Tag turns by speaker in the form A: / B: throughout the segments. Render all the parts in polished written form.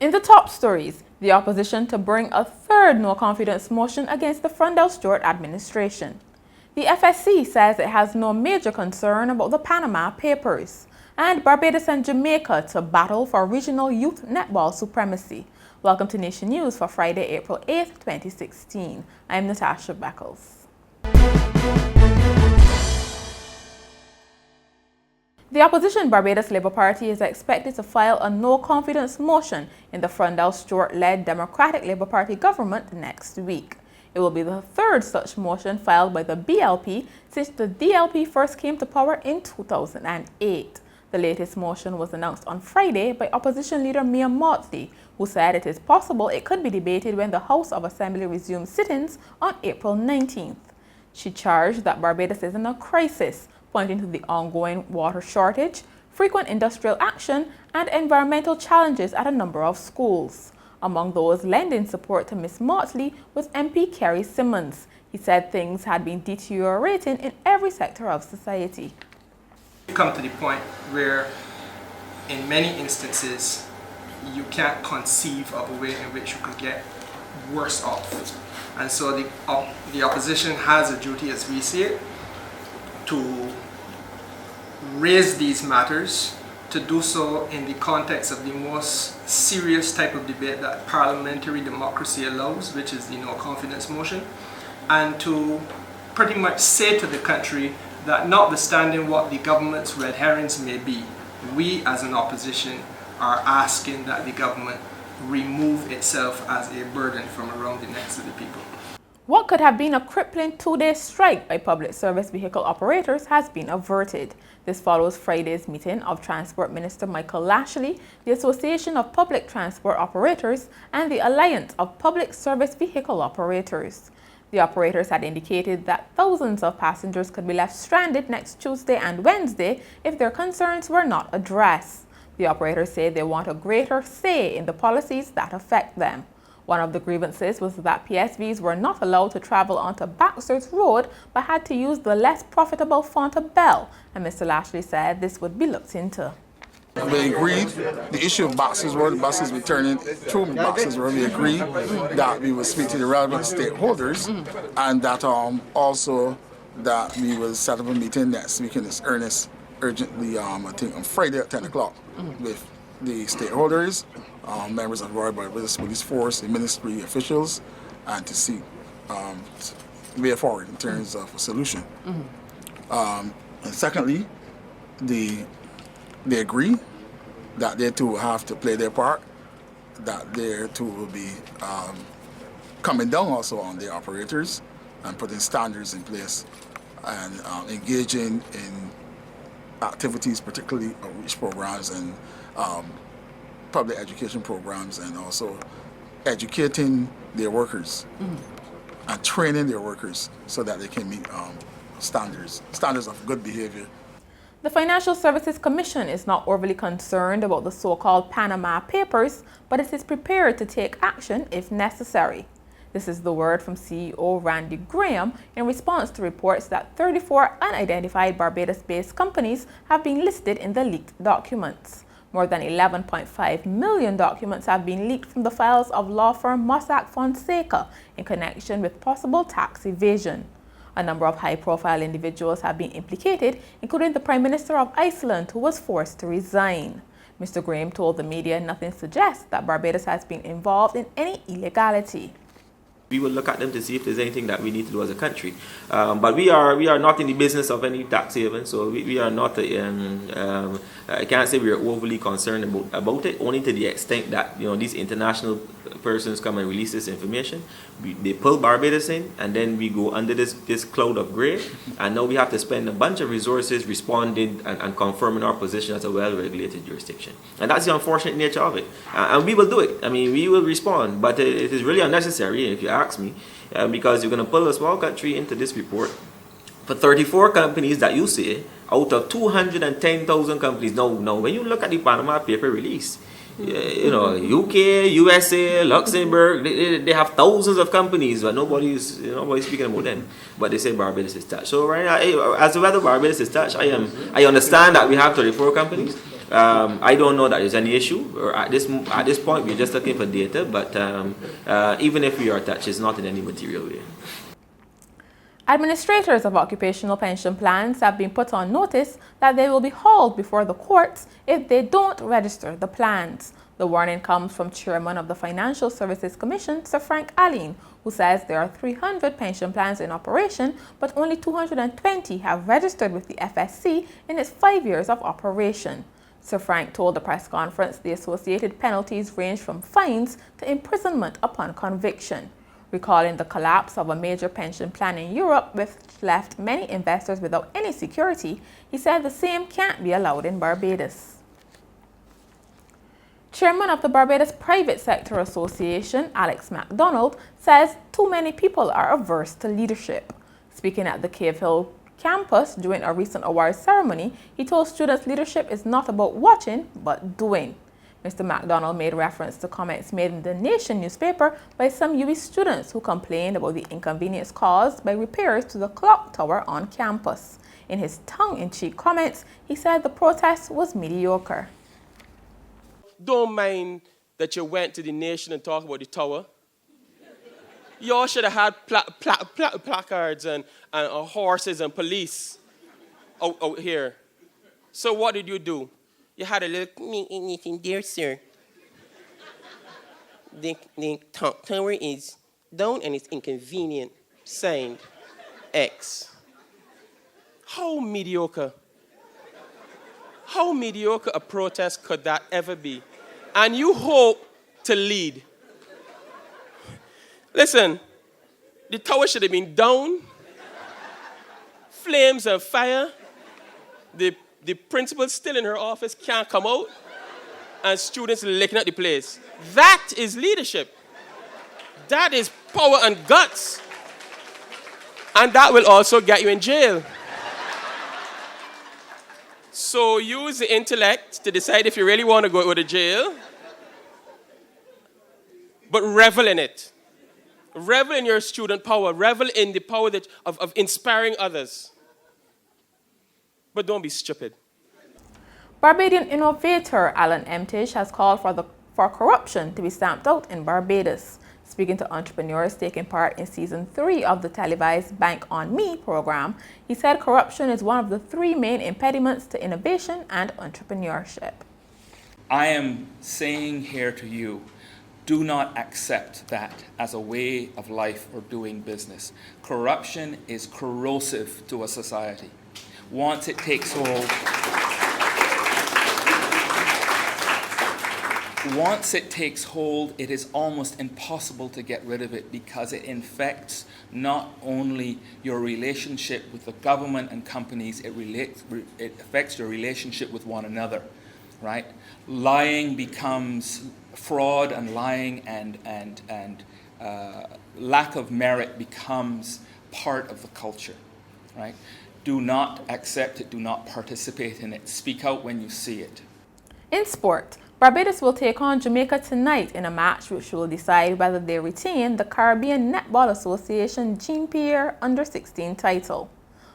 A: In the top stories, the opposition to bring a third no-confidence motion against the Freundel Stuart administration. The FSC says it has no major concern about the Panama Papers. And Barbados and Jamaica to battle for regional youth netball supremacy. Welcome to Nation News for Friday, April 8, 2016. I'm Natasha Beckles. The opposition Barbados Labour Party is expected to file a no-confidence motion in the Freundel Stuart-led Democratic Labour Party government next week. It will be the third such motion filed by the BLP since the DLP first came to power in 2008. The latest motion was announced on Friday by opposition leader Mia Mottley, who said it is possible it could be debated when the House of Assembly resumes sittings on April 19th. She charged that Barbados is in a crisis, pointing to the ongoing water shortage, frequent industrial action, and environmental challenges at a number of schools. Among those lending support to Ms. Mottley was MP Kerry Simmons. He said things had been deteriorating in every sector of society.
B: You come to the point where, in many instances, you can't conceive of a way in which you could get worse off. And so the opposition has a duty, as we see it, to raise these matters, to do so in the context of the most serious type of debate that parliamentary democracy allows, which is the no-confidence motion, and to pretty much say to the country that notwithstanding what the government's red herrings may be, we as an opposition are asking that the government remove itself as a burden from around the necks of the people.
A: What could have been a crippling two-day strike by public service vehicle operators has been averted. This follows Friday's meeting of Transport Minister Michael Lashley, the Association of Public Transport Operators, and the Alliance of Public Service Vehicle Operators. The operators had indicated that thousands of passengers could be left stranded next Tuesday and Wednesday if their concerns were not addressed. The operators say they want a greater say in the policies that affect them. One of the grievances was that PSVs were not allowed to travel onto Baxter's Road but had to use the less profitable Fontabelle, and Mr. Lashley said this would be looked into.
C: We agreed the issue of Baxter's Road, the buses returning through Baxter's Road, we agreed that we would speak to the relevant stakeholders and that also that we will set up a meeting next week in this urgently, I think on Friday at 10 o'clock with the stakeholders, members of the Royal Barbados Police Force, the ministry officials, and to see the way forward in terms of a solution. And secondly, they agree that they too have to play their part, that they too will be coming down also on the operators and putting standards in place and engaging in activities, particularly outreach programs and public education programs, and also educating their workers and training their workers so that they can meet standards of good behavior.
A: The Financial Services Commission is not overly concerned about the so-called Panama Papers, but it is prepared to take action if necessary. This is the word from CEO Randy Graham in response to reports that 34 unidentified Barbados-based companies have been listed in the leaked documents. More than 11.5 million documents have been leaked from the files of law firm Mossack Fonseca in connection with possible tax evasion. A number of high-profile individuals have been implicated, including the Prime Minister of Iceland, who was forced to resign. Mr. Graham told the media nothing suggests that Barbados has been involved in any illegality.
D: We will look at them to see if there's anything that we need to do as a country. But we are not in the business of any tax haven, so we are not, I can't say we are overly concerned about it, only to the extent that these international persons come and release this information. They pull Barbados in, and then we go under this cloud of grey, and now we have to spend a bunch of resources responding and confirming our position as a well-regulated jurisdiction. And that's the unfortunate nature of it. And we will do it. I mean, we will respond, but it is really unnecessary, if you ask me, because you're going to pull a small country into this report for 34 companies that you say out of 210,000 companies. Now, when you look at the Panama paper release, UK, USA, Luxembourg, they have thousands of companies, but nobody's speaking about them. But they say Barbados is touched. So right now, as to whether Barbados is touched, I understand that we have 34 companies, I don't know that there's any issue, or at this point we're just looking for data, but even if we are touched, it's not in any material way.
A: Administrators of occupational pension plans have been put on notice that they will be hauled before the courts if they don't register the plans. The warning comes from Chairman of the Financial Services Commission, Sir Frank Allen, who says there are 300 pension plans in operation, but only 220 have registered with the FSC in its 5 years of operation. Sir Frank told the press conference the associated penalties range from fines to imprisonment upon conviction. Recalling the collapse of a major pension plan in Europe, which left many investors without any security, he said the same can't be allowed in Barbados. Chairman of the Barbados Private Sector Association, Alex MacDonald, says too many people are averse to leadership. Speaking at the Cave Hill campus during a recent awards ceremony, he told students leadership is not about watching, but doing. Mr. MacDonald made reference to comments made in the Nation newspaper by some UWI students who complained about the inconvenience caused by repairs to the clock tower on campus. In his tongue-in-cheek comments, he said the protest was mediocre.
E: Don't mind that you went to the Nation and talked about the tower. Y'all should have had placards and horses and police out here. So what did you do? You had a little meeting there, sir. The tower is down and it's inconvenient. Signed, X. How mediocre a protest could that ever be? And you hope to lead. Listen, the tower should have been down, flames and fire. The principal still in her office, can't come out, and students licking at the place. That is leadership. That is power and guts. And that will also get you in jail. So use the intellect to decide if you really want to go to jail, but revel in it. Revel in your student power. Revel in the power of inspiring others. But don't be stupid.
A: Barbadian innovator Alan Emtish has called for corruption to be stamped out in Barbados. Speaking to entrepreneurs taking part in Season 3 of the televised Bank on Me program, he said corruption is one of the 3 main impediments to innovation and entrepreneurship.
F: I am saying here to you, do not accept that as a way of life or doing business. Corruption is corrosive to a society. Once it takes hold, it is almost impossible to get rid of it because it infects not only your relationship with the government and companies, it affects your relationship with one another, right? Lying becomes fraud, and lying and lack of merit becomes part of the culture, right? Do not accept it, do not participate in it. Speak out when you see it.
A: In sport, Barbados will take on Jamaica tonight in a match which will decide whether they retain the Caribbean Netball Association Jean-Pierre Under-16 title.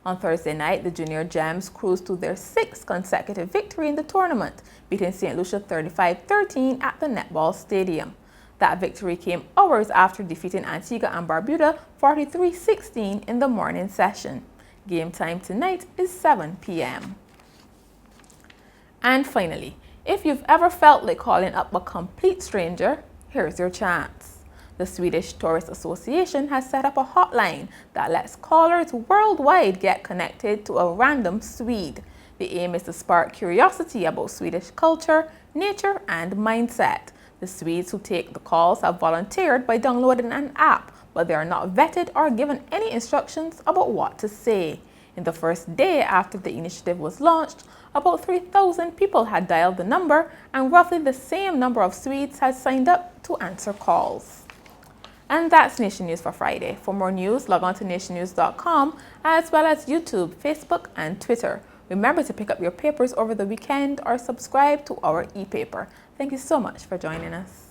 A: On Thursday night, the Junior Gems cruised to their 6th consecutive victory in the tournament, beating St. Lucia 35-13 at the Netball Stadium. That victory came hours after defeating Antigua and Barbuda 43-16 in the morning session. Game time tonight is 7 p.m. And finally, if you've ever felt like calling up a complete stranger, here's your chance. The Swedish Tourist Association has set up a hotline that lets callers worldwide get connected to a random Swede. The aim is to spark curiosity about Swedish culture, nature, and mindset. The Swedes who take the calls have volunteered by downloading an app, but they are not vetted or given any instructions about what to say. In the first day after the initiative was launched, about 3,000 people had dialed the number, and roughly the same number of Swedes had signed up to answer calls. And that's Nation News for Friday. For more news, log on to nationnews.com, as well as YouTube, Facebook, and Twitter. Remember to pick up your papers over the weekend or subscribe to our e-paper. Thank you so much for joining us.